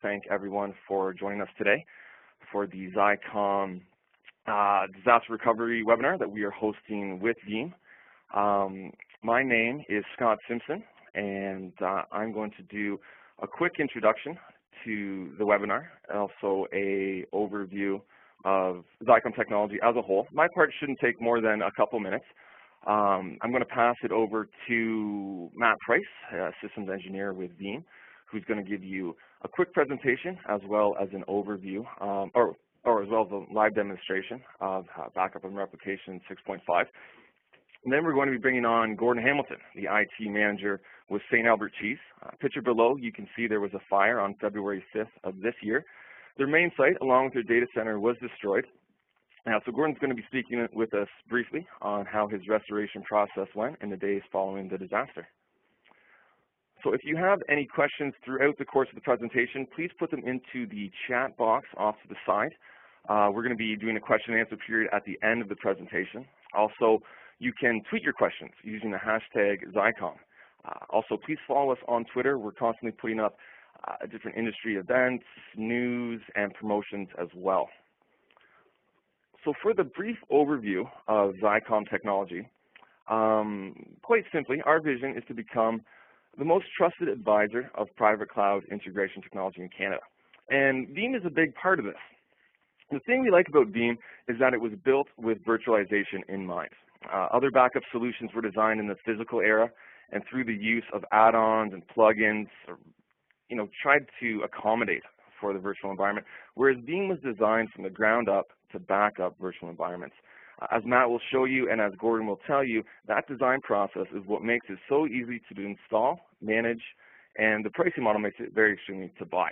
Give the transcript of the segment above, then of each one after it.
thank everyone for joining us today for the Zycom disaster recovery webinar that we are hosting with Veeam. My name is Scott Simpson, and I'm going to do a quick introduction to the webinar, and also a overview of Zycom Technology as a whole. My part shouldn't take more than a couple minutes. I'm going to pass it over to Matt Price, systems engineer with Veeam, who's going to give you a quick presentation as well as an overview, or as well as a live demonstration of backup and replication 6.5. And then we're going to be bringing on Gordon Hamilton, the IT manager with St. Albert Cheese. Picture below, you can see there was a fire on February 5th of this year. Their main site, along with their data center, was destroyed. So Gordon's going to be speaking with us briefly on how his restoration process went in the days following the disaster. So if you have any questions throughout the course of the presentation, please put them into the chat box off to the side. We're going to be doing a question and answer period at the end of the presentation. Also, you can tweet your questions using the hashtag Zycom. Also, please follow us on Twitter. We're constantly putting up different industry events, news, and promotions as well. So for the brief overview of Zycom Technology, quite simply, our vision is to become the most trusted advisor of private cloud integration technology in Canada. And Veeam is a big part of this. The thing we like about Veeam is that it was built with virtualization in mind. Other backup solutions were designed in the physical era, and through the use of add-ons and plugins, tried to accommodate for the virtual environment, whereas Veeam was designed from the ground up to back up virtual environments. As Matt will show you and as Gordon will tell you, that design process is what makes it so easy to install, manage, and the pricing model makes it very extremely to buy.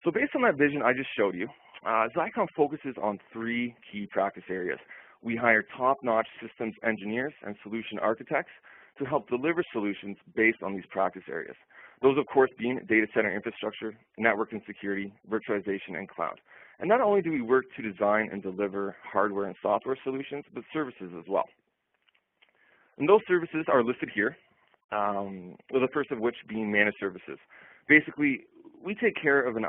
So based on that vision I just showed you, Zycom focuses on three key practice areas. We hire top-notch systems engineers and solution architects to help deliver solutions based on these practice areas. Those, of course, being data center infrastructure, network and security, virtualization, and cloud. And not only do we work to design and deliver hardware and software solutions, but services as well. And those services are listed here, with the first of which being managed services. Basically, we take care of an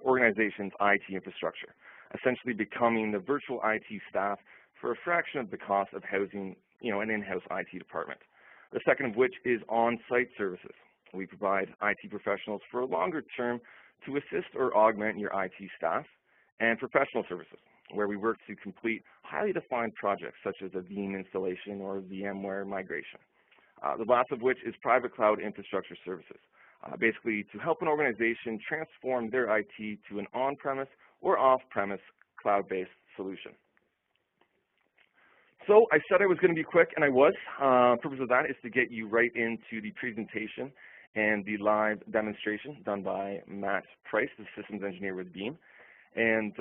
organization's IT infrastructure, essentially becoming the virtual IT staff for a fraction of the cost of housing, an in-house IT department. The second of which is on-site services. We provide IT professionals for a longer term to assist or augment your IT staff, and professional services, where we work to complete highly defined projects such as a Veeam installation or VMware migration. The last of which is private cloud infrastructure services, basically to help an organization transform their IT to an on-premise or off-premise cloud-based solution. So I said I was going to be quick, and I was. The purpose of that is to get you right into the presentation and the live demonstration done by Matt Price, the systems engineer with Veeam. And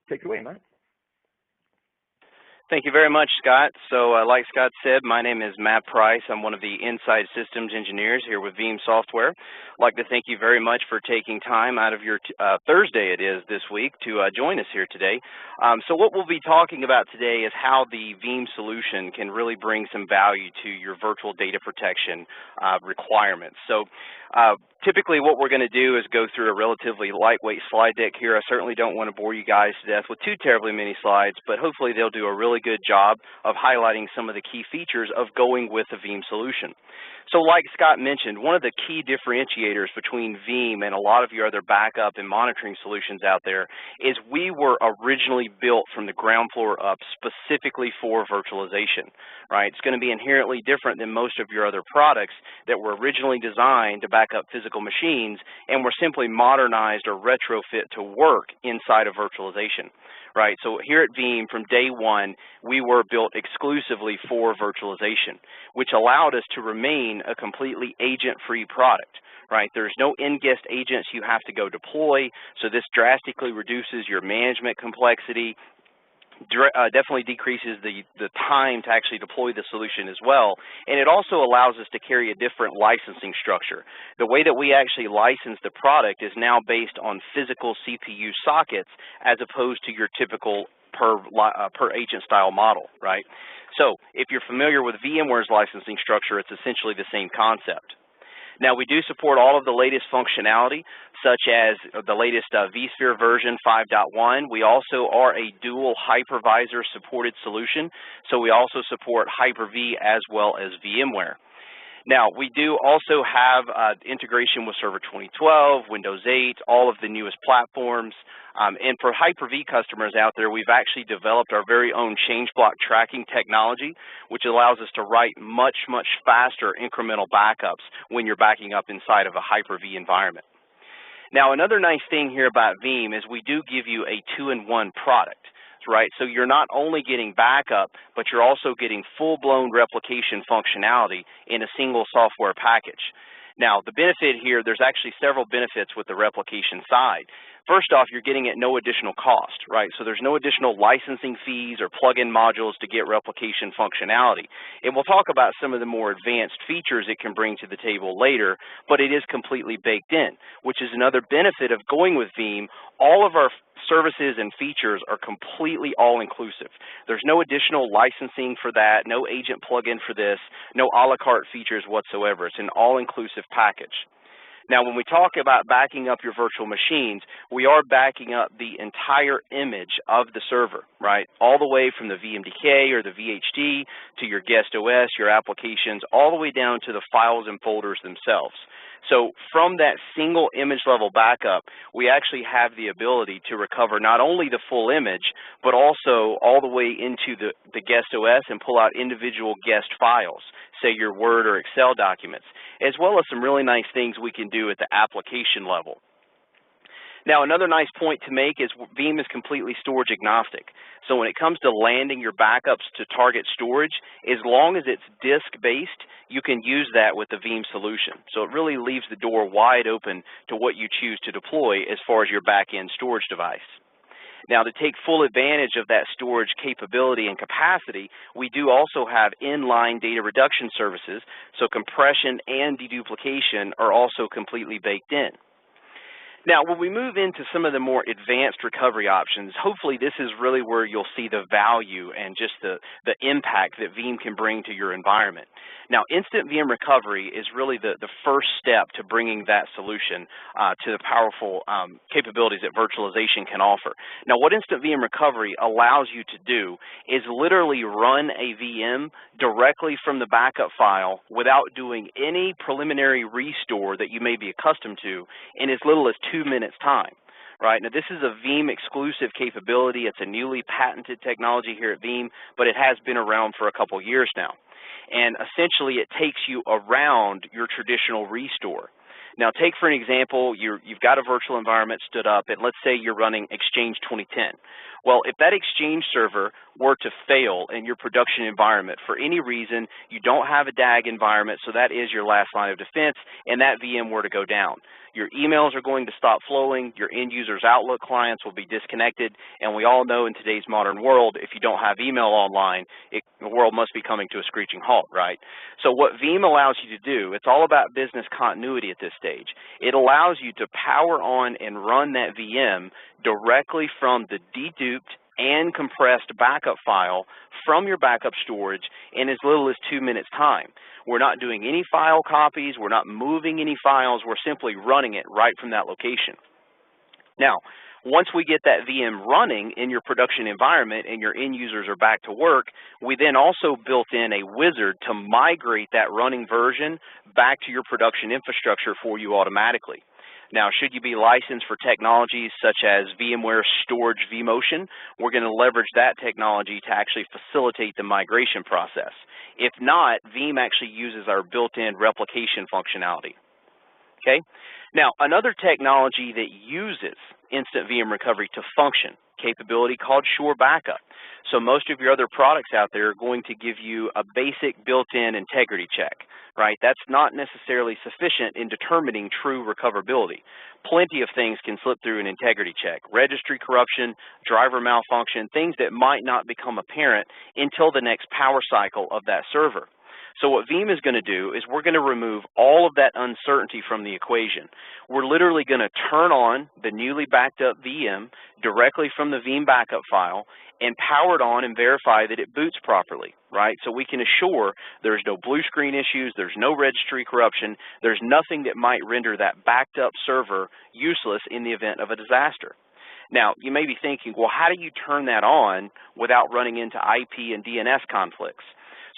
take it away, Matt. Thank you very much, Scott. So like Scott said, my name is Matt Price. I'm one of the inside systems engineers here with Veeam Software. I'd like to thank you very much for taking time out of your Thursday it is this week to join us here today. So what we'll be talking about today is how the Veeam solution can really bring some value to your virtual data protection requirements. So typically what we're going to do is go through a relatively lightweight slide deck here. I certainly don't want to bore you guys to death with too terribly many slides, but hopefully they'll do a really good job of highlighting some of the key features of going with the Veeam solution. So like Scott mentioned, one of the key differentiators between Veeam and a lot of your other backup and monitoring solutions out there is we were originally built from the ground floor up specifically for virtualization, right? It's going to be inherently different than most of your other products that were originally designed to back up physical machines and were simply modernized or retrofit to work inside of virtualization. Right, so here at Veeam, from day one, we were built exclusively for virtualization, which allowed us to remain a completely agent-free product. Right, there's no in-guest agents you have to go deploy, so this drastically reduces your management complexity. Definitely decreases the time to actually deploy the solution as well, and it also allows us to carry a different licensing structure. The way that we actually license the product is now based on physical CPU sockets as opposed to your typical per agent style model, right? So if you're familiar with VMware's licensing structure, it's essentially the same concept. Now, we do support all of the latest functionality, such as the latest vSphere version 5.1. We also are a dual hypervisor supported solution, so we also support Hyper-V as well as VMware. Now, we do also have integration with Server 2012, Windows 8, all of the newest platforms. And for Hyper-V customers out there, we've actually developed our very own change block tracking technology, which allows us to write much, much faster incremental backups when you're backing up inside of a Hyper-V environment. Now, another nice thing here about Veeam is we do give you a 2-in-1 product. Right, so you're not only getting backup, but you're also getting full-blown replication functionality in a single software package. Now, the benefit here, there's actually several benefits with the replication side. First off, you're getting at no additional cost, right? So there's no additional licensing fees or plug-in modules to get replication functionality. And we'll talk about some of the more advanced features it can bring to the table later, but it is completely baked in, which is another benefit of going with Veeam. All of our services and features are completely all-inclusive. There's no additional licensing for that, no agent plug-in for this, no a la carte features whatsoever. It's an all-inclusive package. Now, when we talk about backing up your virtual machines, we are backing up the entire image of the server, right? All the way from the VMDK or the VHD to your guest OS, your applications, all the way down to the files and folders themselves. So from that single image level backup, we actually have the ability to recover not only the full image, but also all the way into the guest OS and pull out individual guest files, say your Word or Excel documents, as well as some really nice things we can do at the application level. Now, another nice point to make is Veeam is completely storage agnostic. So when it comes to landing your backups to target storage, as long as it's disk-based, you can use that with the Veeam solution. So it really leaves the door wide open to what you choose to deploy as far as your back-end storage device. Now, to take full advantage of that storage capability and capacity, we do also have inline data reduction services, so compression and deduplication are also completely baked in. Now, when we move into some of the more advanced recovery options, hopefully this is really where you'll see the value and just the impact that Veeam can bring to your environment. Now, Instant VM Recovery is really the first step to bringing that solution to the powerful capabilities that virtualization can offer. Now, what Instant VM Recovery allows you to do is literally run a VM directly from the backup file without doing any preliminary restore that you may be accustomed to in as little as 2 minutes time. Right, now this is a Veeam exclusive capability. It's a newly patented technology here at Veeam, but it has been around for a couple years now. And essentially it takes you around your traditional restore. Now take for an example, you've got a virtual environment stood up, and let's say you're running Exchange 2010. Well, if that Exchange server were to fail in your production environment for any reason, you don't have a DAG environment, so that is your last line of defense, and that VM were to go down. Your emails are going to stop flowing, your end users' Outlook clients will be disconnected, and we all know in today's modern world, if you don't have email online, the world must be coming to a screeching halt, right? So what Veeam allows you to do, it's all about business continuity at this stage. It allows you to power on and run that VM directly from the deduped and compressed backup file from your backup storage in as little as 2 minutes time. We're not doing any file copies, we're not moving any files, we're simply running it right from that location. Now, once we get that VM running in your production environment and your end users are back to work, we then also built in a wizard to migrate that running version back to your production infrastructure for you automatically. Now, should you be licensed for technologies such as VMware Storage vMotion, we're going to leverage that technology to actually facilitate the migration process. If not, Veeam actually uses our built-in replication functionality. Okay? Now, another technology that uses Instant VM Recovery to function, capability called Sure Backup. So most of your other products out there are going to give you a basic built-in integrity check, right? That's not necessarily sufficient in determining true recoverability. Plenty of things can slip through an integrity check. Registry corruption, driver malfunction, things that might not become apparent until the next power cycle of that server. So what Veeam is going to do is we're going to remove all of that uncertainty from the equation. We're literally going to turn on the newly backed up VM directly from the Veeam backup file and power it on and verify that it boots properly, right? So we can assure there's no blue screen issues, there's no registry corruption, there's nothing that might render that backed up server useless in the event of a disaster. Now, you may be thinking, well, how do you turn that on without running into IP and DNS conflicts?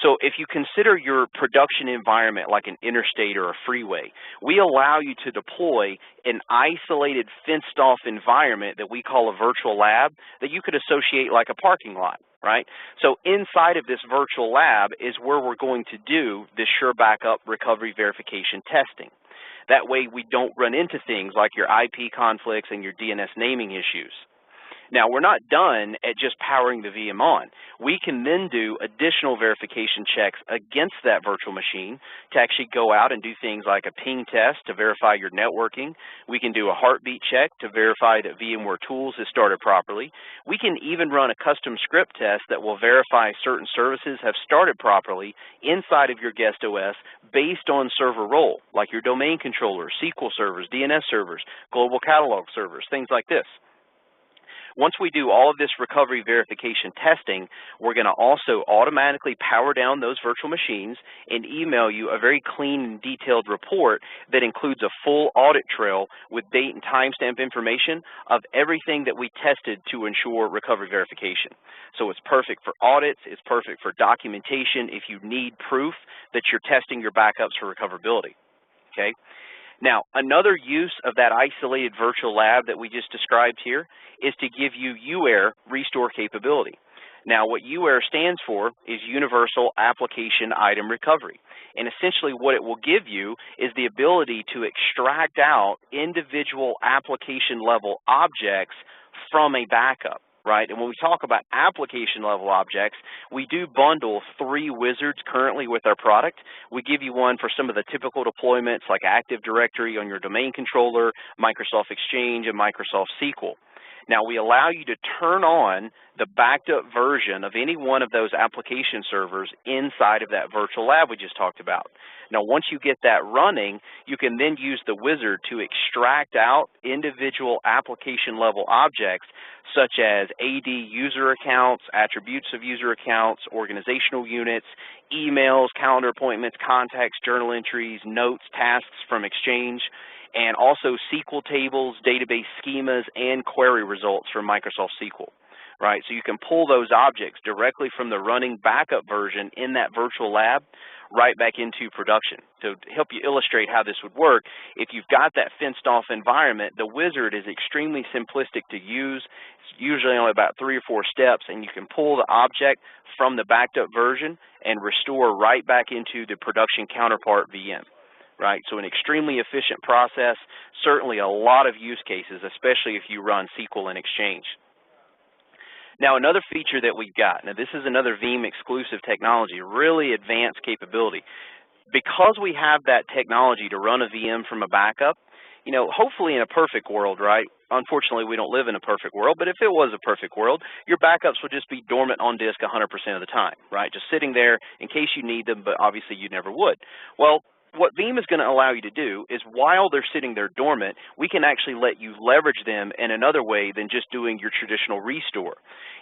So if you consider your production environment like an interstate or a freeway, we allow you to deploy an isolated, fenced-off environment that we call a virtual lab that you could associate like a parking lot, right? So inside of this virtual lab is where we're going to do this sure backup recovery verification testing. That way we don't run into things like your IP conflicts and your DNS naming issues. Now, we're not done at just powering the VM on. We can then do additional verification checks against that virtual machine to actually go out and do things like a ping test to verify your networking. We can do a heartbeat check to verify that VMware Tools is started properly. We can even run a custom script test that will verify certain services have started properly inside of your guest OS based on server role, like your domain controller, SQL servers, DNS servers, global catalog servers, things like this. Once we do all of this recovery verification testing, we're going to also automatically power down those virtual machines and email you a very clean and detailed report that includes a full audit trail with date and timestamp information of everything that we tested to ensure recovery verification. So it's perfect for audits, it's perfect for documentation if you need proof that you're testing your backups for recoverability. Okay? Now, another use of that isolated virtual lab that we just described here is to give you UAIR restore capability. Now, what UAIR stands for is Universal Application Item Recovery. And essentially what it will give you is the ability to extract out individual application level objects from a backup. Right? And when we talk about application level objects, we do bundle 3 wizards currently with our product. We give you one for some of the typical deployments like Active Directory on your domain controller, Microsoft Exchange, and Microsoft SQL. Now, we allow you to turn on the backed up version of any one of those application servers inside of that virtual lab we just talked about. Now, once you get that running, you can then use the wizard to extract out individual application level objects such as AD user accounts, attributes of user accounts, organizational units, emails, calendar appointments, contacts, journal entries, notes, tasks from Exchange, and also SQL tables, database schemas, and query results from Microsoft SQL, right? So you can pull those objects directly from the running backup version in that virtual lab right back into production. To help you illustrate how this would work, if you've got that fenced-off environment, the wizard is extremely simplistic to use. It's usually only about 3 or 4 steps, and you can pull the object from the backed-up version and restore right back into the production counterpart VM. Right, so an extremely efficient process, certainly a lot of use cases, especially if you run SQL and Exchange. Now, another feature that we've got, now this is another Veeam exclusive technology, really advanced capability. Because we have that technology to run a VM from a backup, you know, hopefully in a perfect world, right? Unfortunately, we don't live in a perfect world, but if it was a perfect world, your backups would just be dormant on disk 100% of the time, right? Just sitting there in case you need them, but obviously you never would. Well, what Veeam is going to allow you to do is while they're sitting there dormant, we can actually let you leverage them in another way than just doing your traditional restore.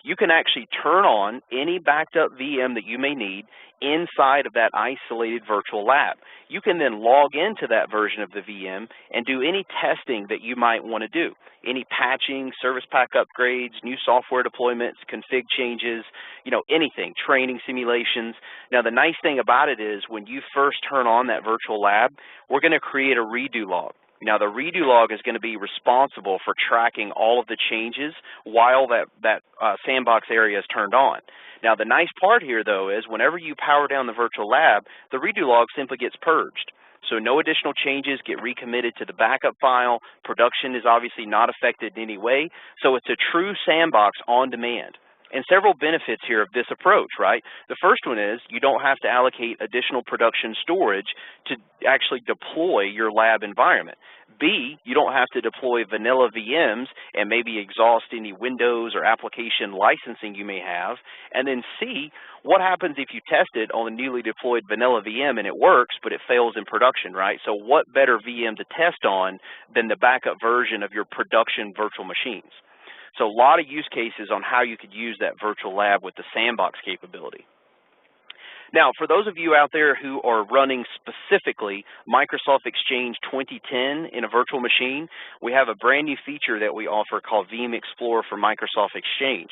You can actually turn on any backed up VM that you may need inside of that isolated virtual lab. You can then log into that version of the VM and do any testing that you might want to do. Any patching, service pack upgrades, new software deployments, config changes, you know, anything, training simulations. Now, the nice thing about it is when you first turn on that virtual lab, we're going to create a redo log. Now, the redo log is going to be responsible for tracking all of the changes while that sandbox area is turned on. Now, the nice part here, though, is whenever you power down the virtual lab, the redo log simply gets purged. So no additional changes get recommitted to the backup file. Production is obviously not affected in any way. So it's a true sandbox on demand. And several benefits here of this approach, right? The first one is you don't have to allocate additional production storage to actually deploy your lab environment. B, you don't have to deploy vanilla VMs and maybe exhaust any Windows or application licensing you may have. And then C, what happens if you test it on a newly deployed vanilla VM and it works, but it fails in production, right? So what better VM to test on than the backup version of your production virtual machines? So a lot of use cases on how you could use that virtual lab with the sandbox capability. Now, for those of you out there who are running specifically Microsoft Exchange 2010 in a virtual machine, we have a brand new feature that we offer called Veeam Explorer for Microsoft Exchange.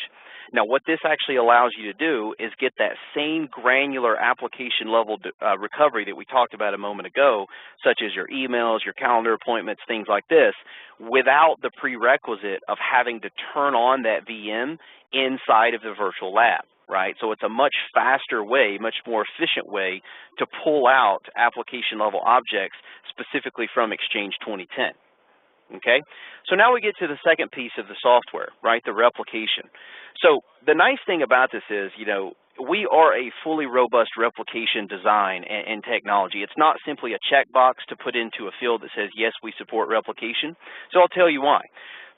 Now, what this actually allows you to do is get that same granular application level recovery that we talked about a moment ago, such as your emails, your calendar appointments, things like this, without the prerequisite of having to turn on that VM inside of the virtual lab. Right, so it's a much faster way, much more efficient way to pull out application level objects specifically from Exchange 2010. Okay, so now we get to the second piece of the software, right, the replication. So the nice thing about this is, you know, we are a fully robust replication design and technology. It's not simply a checkbox to put into a field that says, yes, we support replication. So I'll tell you why.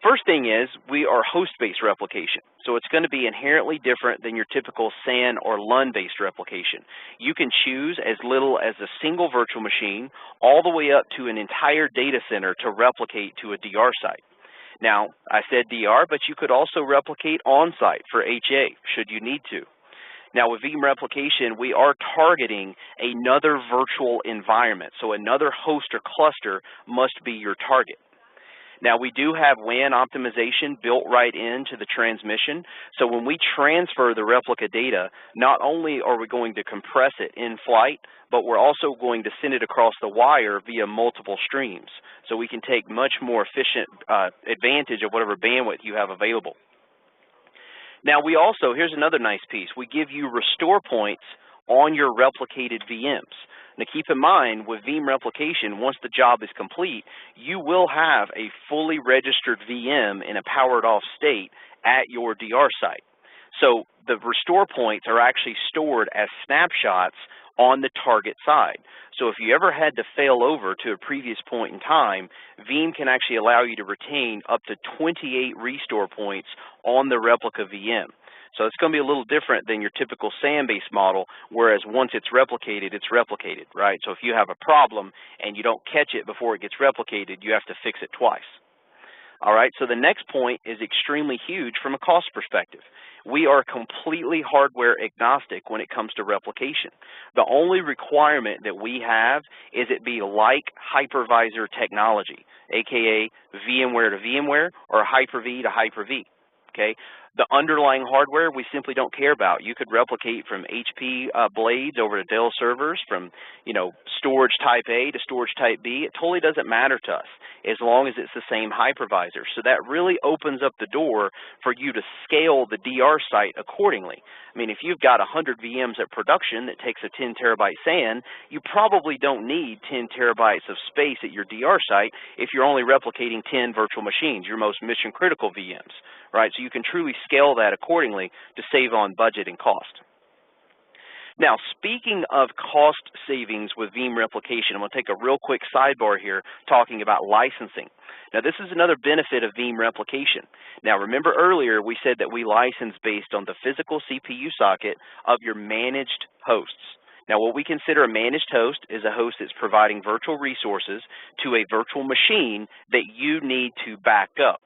First thing is we are host-based replication, so it's going to be inherently different than your typical SAN or LUN-based replication. You can choose as little as a single virtual machine all the way up to an entire data center to replicate to a DR site. Now, I said DR, but you could also replicate on-site for HA should you need to. Now, with Veeam Replication, we are targeting another virtual environment, so another host or cluster must be your target. Now, we do have WAN optimization built right into the transmission, so when we transfer the replica data, not only are we going to compress it in flight, but we're also going to send it across the wire via multiple streams, so we can take much more efficient advantage of whatever bandwidth you have available. Now, we also, here's another nice piece, we give you restore points on your replicated VMs. Now, keep in mind, with Veeam Replication, once the job is complete, you will have a fully registered VM in a powered-off state at your DR site. So the restore points are actually stored as snapshots on the target side. So if you ever had to fail over to a previous point in time, Veeam can actually allow you to retain up to 28 restore points on the replica VM. So it's going to be a little different than your typical SAN-based model, whereas once it's replicated, right? So if you have a problem and you don't catch it before it gets replicated, you have to fix it twice. All right, so the next point is extremely huge from a cost perspective. We are completely hardware agnostic when it comes to replication. The only requirement that we have is it be like hypervisor technology, aka VMware to VMware or Hyper-V to Hyper-V. Okay, the underlying hardware we simply don't care about. You could replicate from HP blades over to Dell servers, from storage type A to storage type B. It totally doesn't matter to us as long as it's the same hypervisor. So that really opens up the door for you to scale the DR site accordingly. I mean, if you've got 100 VMs at production that takes a 10 terabyte SAN, you probably don't need 10 terabytes of space at your DR site if you're only replicating 10 virtual machines, your most mission critical VMs, right? So you can truly scale that accordingly to save on budget and cost. Now, speaking of cost savings with Veeam Replication, I'm going to take a real quick sidebar here talking about licensing. Now, this is another benefit of Veeam Replication. Now, remember earlier we said that we license based on the physical CPU socket of your managed hosts. Now, what we consider a managed host is a host that's providing virtual resources to a virtual machine that you need to back up,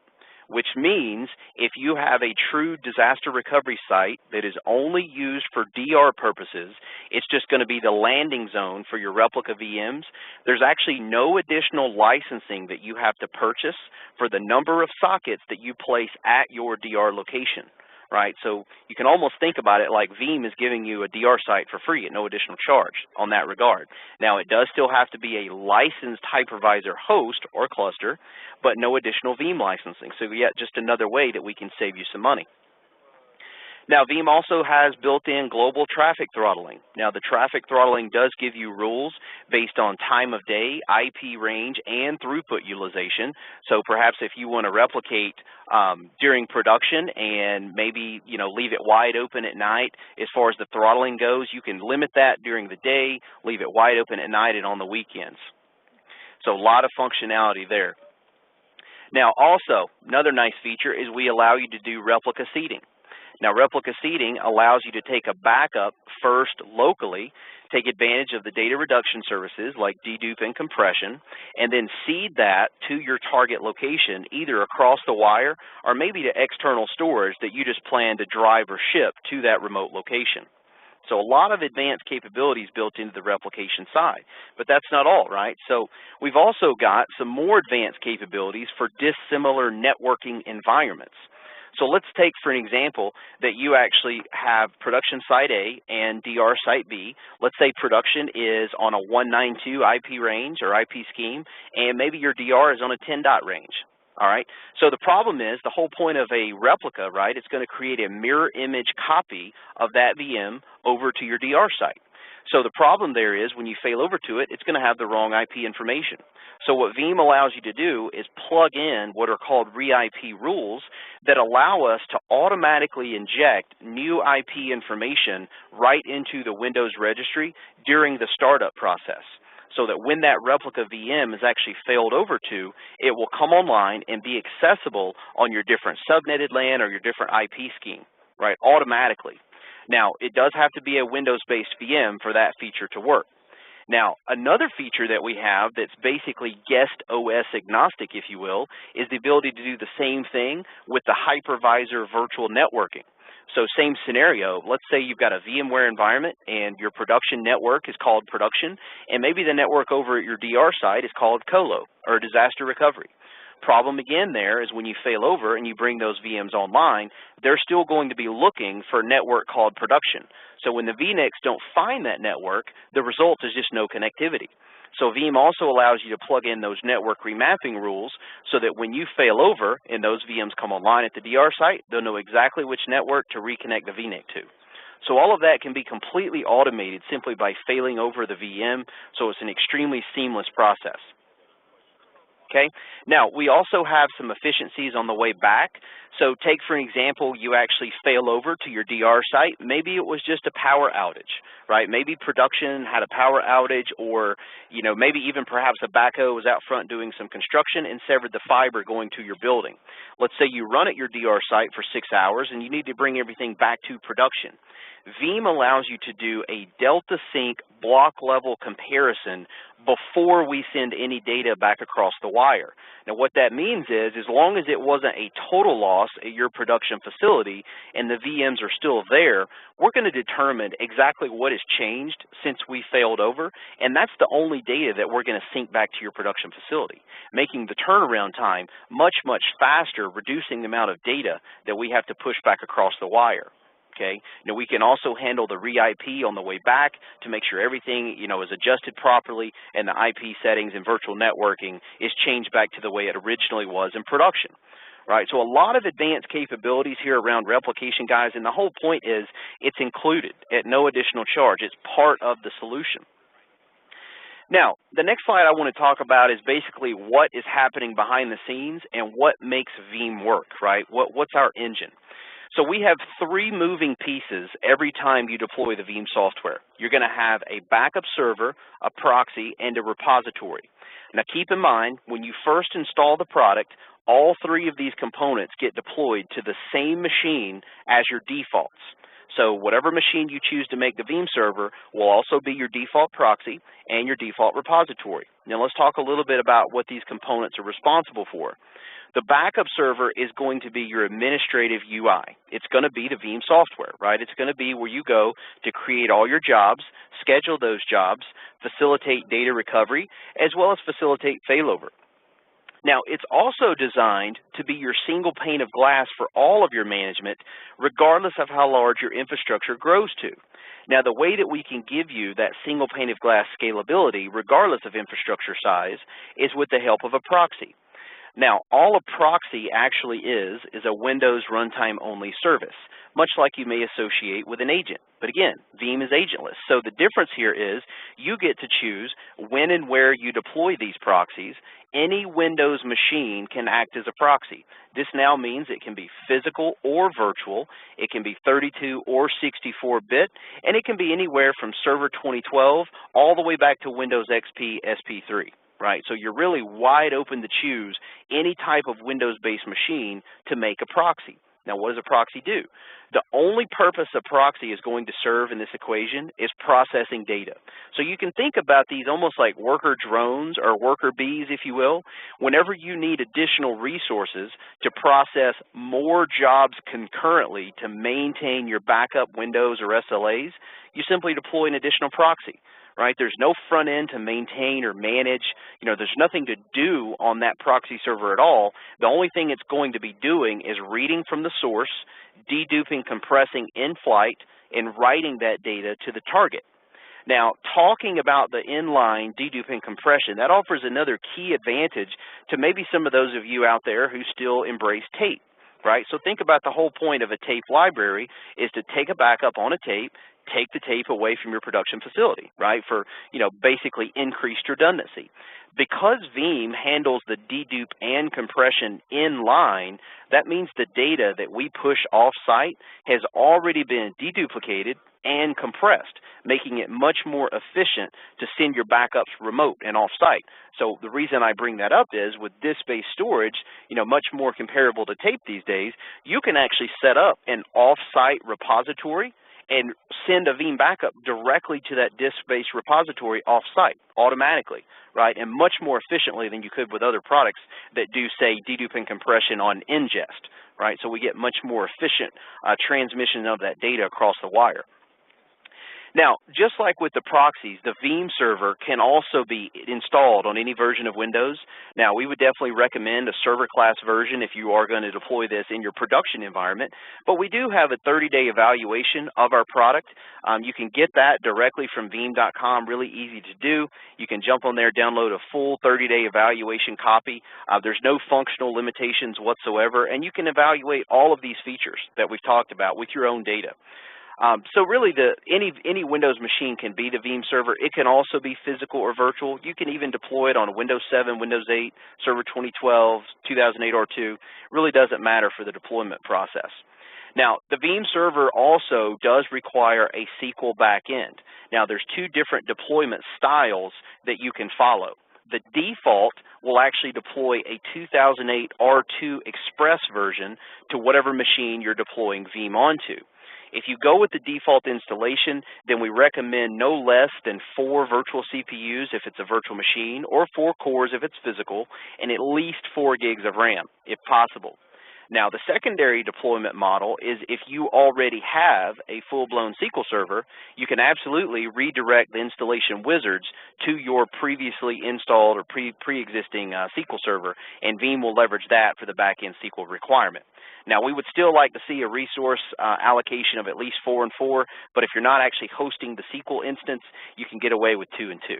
which means if you have a true disaster recovery site that is only used for DR purposes, it's just going to be the landing zone for your replica VMs. There's actually no additional licensing that you have to purchase for the number of sockets that you place at your DR location, right? So you can almost think about it like Veeam is giving you a DR site for free at no additional charge on that regard. Now, it does still have to be a licensed hypervisor host or cluster, but no additional Veeam licensing. So yet just another way that we can save you some money. Now, Veeam also has built-in global traffic throttling. Now, the traffic throttling does give you rules based on time of day, IP range, and throughput utilization. So perhaps if you want to replicate during production and maybe leave it wide open at night, as far as the throttling goes, you can limit that during the day, leave it wide open at night and on the weekends. So a lot of functionality there. Now, also, another nice feature is we allow you to do replica seeding. Now, replica seeding allows you to take a backup first locally, take advantage of the data reduction services like dedupe and compression, and then seed that to your target location, either across the wire or maybe to external storage that you just plan to drive or ship to that remote location. So a lot of advanced capabilities built into the replication side, but that's not all, right? So we've also got some more advanced capabilities for dissimilar networking environments. So let's take, for an example, that you actually have production site A and DR site B. Let's say production is on a 192 IP range or IP scheme, and maybe your DR is on a 10 dot range. All right, so the problem is the whole point of a replica, right, it's going to create a mirror image copy of that VM over to your DR site. So the problem there is when you fail over to it, it's going to have the wrong IP information. So what Veeam allows you to do is plug in what are called re-IP rules that allow us to automatically inject new IP information right into the Windows registry during the startup process, so that when that replica VM is actually failed over to, it will come online and be accessible on your different subnetted LAN or your different IP scheme, right, automatically. Now, it does have to be a Windows-based VM for that feature to work. Now, another feature that we have that's basically guest OS agnostic, if you will, is the ability to do the same thing with the hypervisor virtual networking. So same scenario, let's say you've got a VMware environment and your production network is called production, and maybe the network over at your DR site is called colo or disaster recovery. Problem again there is when you fail over and you bring those VMs online, they're still going to be looking for a network called production. So when the VNets don't find that network, the result is just no connectivity. So Veeam also allows you to plug in those network remapping rules so that when you fail over and those VMs come online at the DR site, they'll know exactly which network to reconnect the VNet to. So all of that can be completely automated simply by failing over the VM, so it's an extremely seamless process. Okay. Now, we also have some efficiencies on the way back. So take, for an example, you actually fail over to your DR site. Maybe it was just a power outage, right? Maybe production had a power outage, or, you know, maybe even perhaps a backhoe was out front doing some construction and severed the fiber going to your building. Let's say you run at your DR site for 6 hours and you need to bring everything back to production. Veeam allows you to do a Delta Sync block level comparison before we send any data back across the wire. Now what that means is, as long as it wasn't a total loss at your production facility and the VMs are still there, we're going to determine exactly what has changed since we failed over, and that's the only data that we're going to sync back to your production facility, making the turnaround time much, much faster, reducing the amount of data that we have to push back across the wire. Okay. Now we can also handle the re-IP on the way back to make sure everything, you know, is adjusted properly and the IP settings and virtual networking is changed back to the way it originally was in production. Right. So a lot of advanced capabilities here around replication, guys, and the whole point is it's included at no additional charge. It's part of the solution. Now, the next slide I want to talk about is basically what is happening behind the scenes and what makes Veeam work, right? What's our engine? So we have 3 moving pieces every time you deploy the Veeam software. You're going to have a backup server, a proxy, and a repository. Now keep in mind, when you first install the product, all 3 of these components get deployed to the same machine as your defaults. So whatever machine you choose to make the Veeam server will also be your default proxy and your default repository. Now let's talk a little bit about what these components are responsible for. The backup server is going to be your administrative UI. It's going to be the Veeam software, right? It's going to be where you go to create all your jobs, schedule those jobs, facilitate data recovery, as well as facilitate failover. Now, it's also designed to be your single pane of glass for all of your management, regardless of how large your infrastructure grows to. Now, the way that we can give you that single pane of glass scalability, regardless of infrastructure size, is with the help of a proxy. Now, all a proxy actually is a Windows runtime only service, much like you may associate with an agent. But again, Veeam is agentless. So the difference here is you get to choose when and where you deploy these proxies. Any Windows machine can act as a proxy. This now means it can be physical or virtual, it can be 32 or 64-bit, and it can be anywhere from Server 2012 all the way back to Windows XP SP3. right? So you're really wide open to choose any type of Windows-based machine to make a proxy. Now, what does a proxy do? The only purpose a proxy is going to serve in this equation is processing data. So you can think about these almost like worker drones or worker bees, if you will. Whenever you need additional resources to process more jobs concurrently to maintain your backup windows or SLAs, you simply deploy an additional proxy. Right? There's no front end to maintain or manage. There's nothing to do on that proxy server at all. The only thing it's going to be doing is reading from the source, deduping, compressing in flight, and writing that data to the target. Now, talking about the inline deduping compression, that offers another key advantage to maybe some of those of you out there who still embrace tape. Right? So think about the whole point of a tape library is to take a backup on a tape, take the tape away from your production facility, right, for, basically increased redundancy. Because Veeam handles the dedupe and compression in line, that means the data that we push off-site has already been deduplicated and compressed, making it much more efficient to send your backups remote and off-site. So the reason I bring that up is with disk-based storage, much more comparable to tape these days, you can actually set up an off-site repository and send a Veeam backup directly to that disk-based repository off-site automatically, right, and much more efficiently than you could with other products that do, say, dedupe and compression on ingest, right? So we get much more efficient transmission of that data across the wire. Now, just like with the proxies, the Veeam server can also be installed on any version of Windows. Now, we would definitely recommend a server class version if you are going to deploy this in your production environment, but we do have a 30-day evaluation of our product. You can get that directly from Veeam.com, really easy to do. You can jump on there, download a full 30-day evaluation copy. There's no functional limitations whatsoever, and you can evaluate all of these features that we've talked about with your own data. So really, any Windows machine can be the Veeam server. It can also be physical or virtual. You can even deploy it on a Windows 7, Windows 8, Server 2012, 2008 R2. Really doesn't matter for the deployment process. Now, the Veeam server also does require a SQL backend. Now, there's two different deployment styles that you can follow. The default will actually deploy a 2008 R2 Express version to whatever machine you're deploying Veeam onto. If you go with the default installation, then we recommend no less than 4 virtual CPUs if it's a virtual machine, or 4 cores if it's physical, and at least 4 gigs of RAM, if possible. Now, the secondary deployment model is if you already have a full-blown SQL server, you can absolutely redirect the installation wizards to your previously installed or pre-existing SQL server, and Veeam will leverage that for the back-end SQL requirement. Now, we would still like to see a resource allocation of at least 4 and 4, but if you're not actually hosting the SQL instance, you can get away with 2 and 2.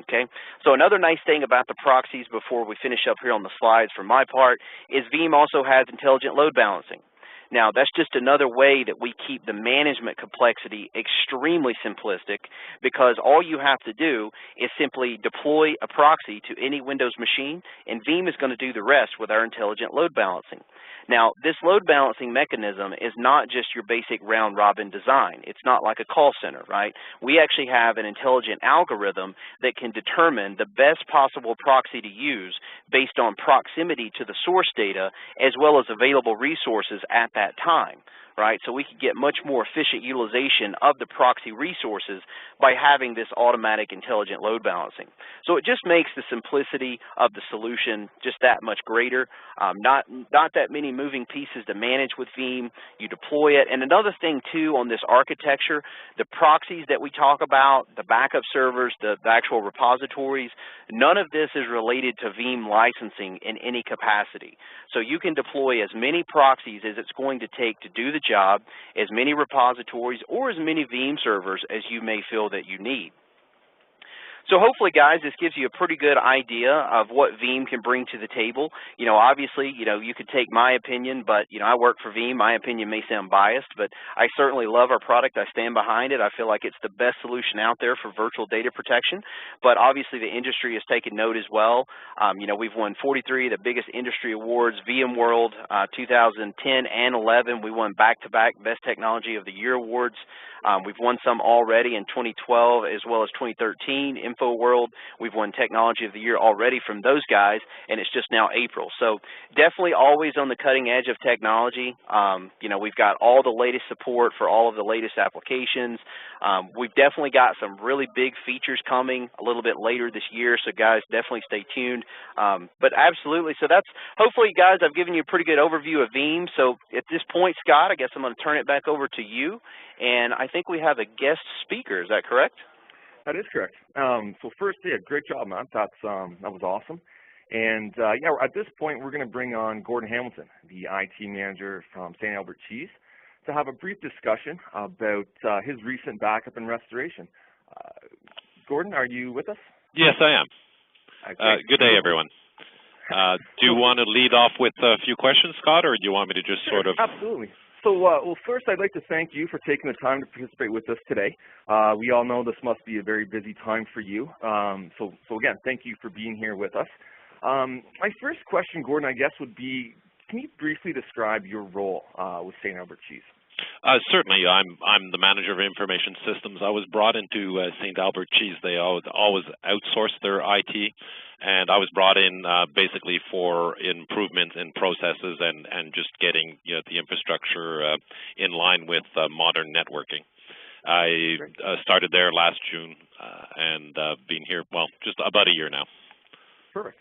Okay, so another nice thing about the proxies before we finish up here on the slides for my part is Veeam also has intelligent load balancing. Now, that's just another way that we keep the management complexity extremely simplistic, because all you have to do is simply deploy a proxy to any Windows machine, and Veeam is going to do the rest with our intelligent load balancing. Now, this load balancing mechanism is not just your basic round-robin design. It's not like a call center, right? We actually have an intelligent algorithm that can determine the best possible proxy to use based on proximity to the source data as well as available resources at that time, right? So we could get much more efficient utilization of the proxy resources by having this automatic intelligent load balancing. So it just makes the simplicity of the solution just that much greater. Not that many moving pieces to manage with Veeam. You deploy it. And another thing, too, on this architecture, the proxies that we talk about, the backup servers, the actual repositories, none of this is related to Veeam licensing in any capacity. So you can deploy as many proxies as it's going to take to do the job, as many repositories, or as many Veeam servers as you may feel that you need. So hopefully, guys, this gives you a pretty good idea of what Veeam can bring to the table. Obviously, you could take my opinion, but, I work for Veeam. My opinion may sound biased, but I certainly love our product. I stand behind it. I feel like it's the best solution out there for virtual data protection. But obviously, the industry has taken note as well. We've won 43 of the biggest industry awards, VMworld 2010 and 11. We won back-to-back Best Technology of the Year awards. We've won some already in 2012 as well as 2013 Info World. We've won Technology of the Year already from those guys, and it's just now April. So definitely always on the cutting edge of technology. You know, we've got all the latest support for all of the latest applications. We've definitely got some really big features coming a little bit later this year, so guys, definitely stay tuned. But absolutely, so that's, hopefully, guys, I've given you a pretty good overview of Veeam. So at this point, Scott, I guess I'm going to turn it back over to you, and I think we have a guest speaker. Is that correct? That is correct. So first, yeah, great job, man. That was awesome. And yeah, at this point, we're going to bring on Gordon Hamilton, the IT manager from St. Albert Cheese, to have a brief discussion about his recent backup and restoration. Gordon, are you with us? Yes, I am. Okay. Good day, everyone. Do you want to lead off with a few questions, Scott, or do you want me to just sort of... Absolutely. So, well, first, I'd like to thank you for taking the time to participate with us today. We all know this must be a very busy time for you. So again, thank you for being here with us. My first question, Gordon, I guess would be, can you briefly describe your role with St. Albert Cheese? Certainly. I'm the manager of information systems. I was brought into St. Albert Cheese. They always outsource their IT, and I was brought in basically for improvements in processes and just getting the infrastructure in line with modern networking. I started there last June and been here, well, just about a year now. Perfect.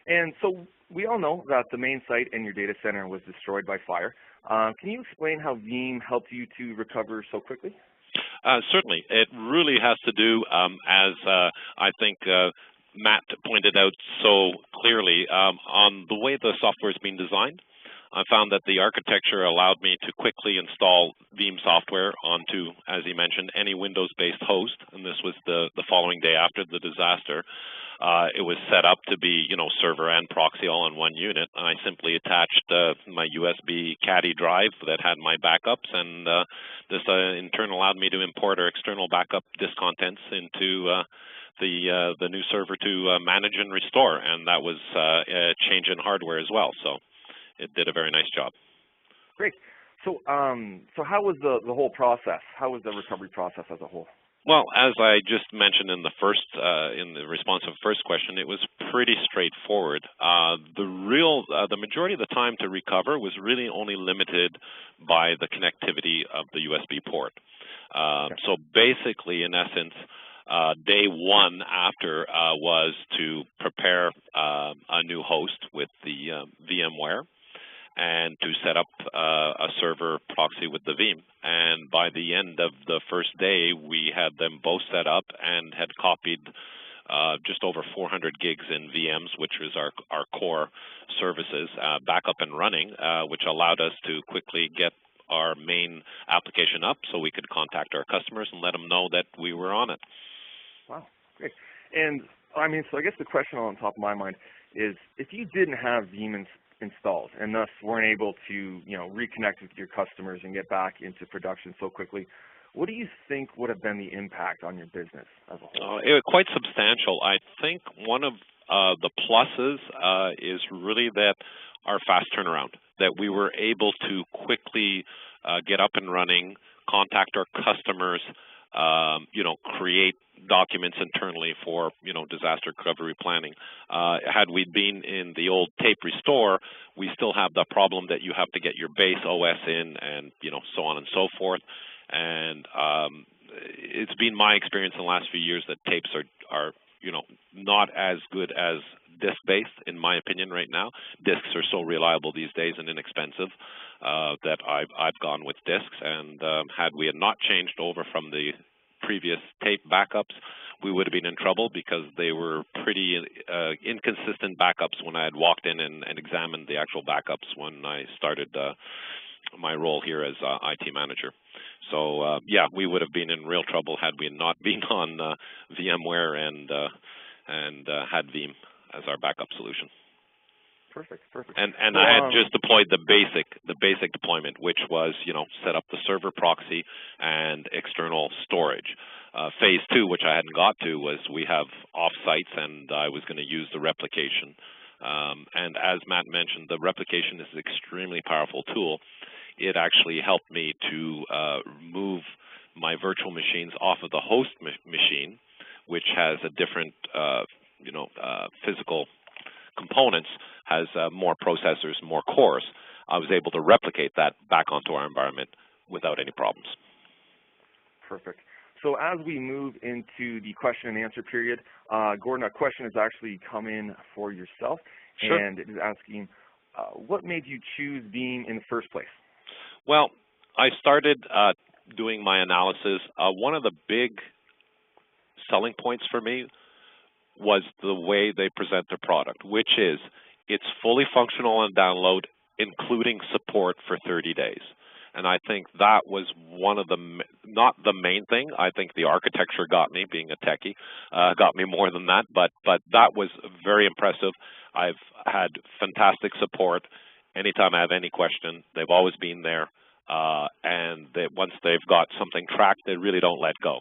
And so we all know that the main site in your data center was destroyed by fire. Can you explain how Veeam helped you to recover so quickly? Certainly. It really has to do, as I think Matt pointed out so clearly, on the way the software is being designed. I found that the architecture allowed me to quickly install Veeam software onto, as he mentioned, any Windows-based host, and this was the following day after the disaster. It was set up to be, server and proxy all in one unit. I simply attached my USB caddy drive that had my backups, and this in turn allowed me to import our external backup disk contents into the new server to manage and restore, and that was a change in hardware as well. So it did a very nice job. Great. So, so how was the whole process? How was the recovery process as a whole? Well, as I just mentioned in the response to the first question, it was pretty straightforward. The majority of the time to recover was really only limited by the connectivity of the USB port. So basically, in essence, day one after was to prepare a new host with the VMware, and to set up a server proxy with the Veeam. And by the end of the first day, we had them both set up and had copied just over 400 gigs in VMs, which is our core services, back up and running, which allowed us to quickly get our main application up so we could contact our customers and let them know that we were on it. Wow, great. And I mean, so I guess the question on top of my mind is, if you didn't have Veeam installed and thus weren't able to reconnect with your customers and get back into production so quickly, what do you think would have been the impact on your business as a whole? It was quite substantial. I think one of the pluses is really that our fast turnaround, that we were able to quickly get up and running, contact our customers, create documents internally for, disaster recovery planning. Had we been in the old tape restore, we still have the problem that you have to get your base OS in and, so on and so forth. And it's been my experience in the last few years that tapes are not as good as disk-based, in my opinion, right now. Disks are so reliable these days and inexpensive that I've gone with disks. And had we not changed over from the previous tape backups, we would have been in trouble because they were pretty inconsistent backups when I had walked in and examined the actual backups when I started my role here as IT manager. So, yeah, we would have been in real trouble had we not been on VMware and had Veeam as our backup solution. Perfect. And I had just deployed the basic deployment, which was, set up the server proxy and external storage. Phase 2, which I hadn't got to, was we have off-sites, and I was going to use the replication. And as Matt mentioned, the replication is an extremely powerful tool. It actually helped me to move my virtual machines off of the host machine, which has a different, physical components, has more processors, more cores. I was able to replicate that back onto our environment without any problems. Perfect. So as we move into the question and answer period, Gordon, a question has actually come in for yourself, Sure. and it is asking, what made you choose Veeam in the first place? Well, I started doing my analysis. One of the big selling points for me was the way they present their product, which is it's fully functional on download, including support for 30 days. And I think that was one of the, not the main thing. I think the architecture got me, being a techie, got me more than that. But that was very impressive. I've had fantastic support. Anytime I have any question, they've always been there. And once they've got something tracked, they really don't let go.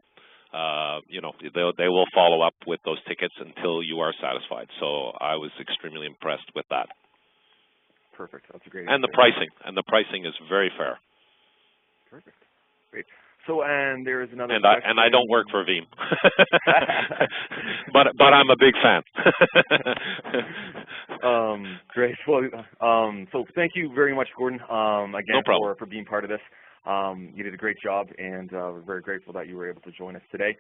They will follow up with those tickets until you are satisfied. So I was extremely impressed with that. Perfect. That's a great answer. And the pricing is very fair. Perfect. Great. So, and there is another question. I don't work for Veeam, but I'm a big fan. Great. Well, so thank you very much, Gordon, again, no for being part of this. You did a great job, and we're very grateful that you were able to join us today.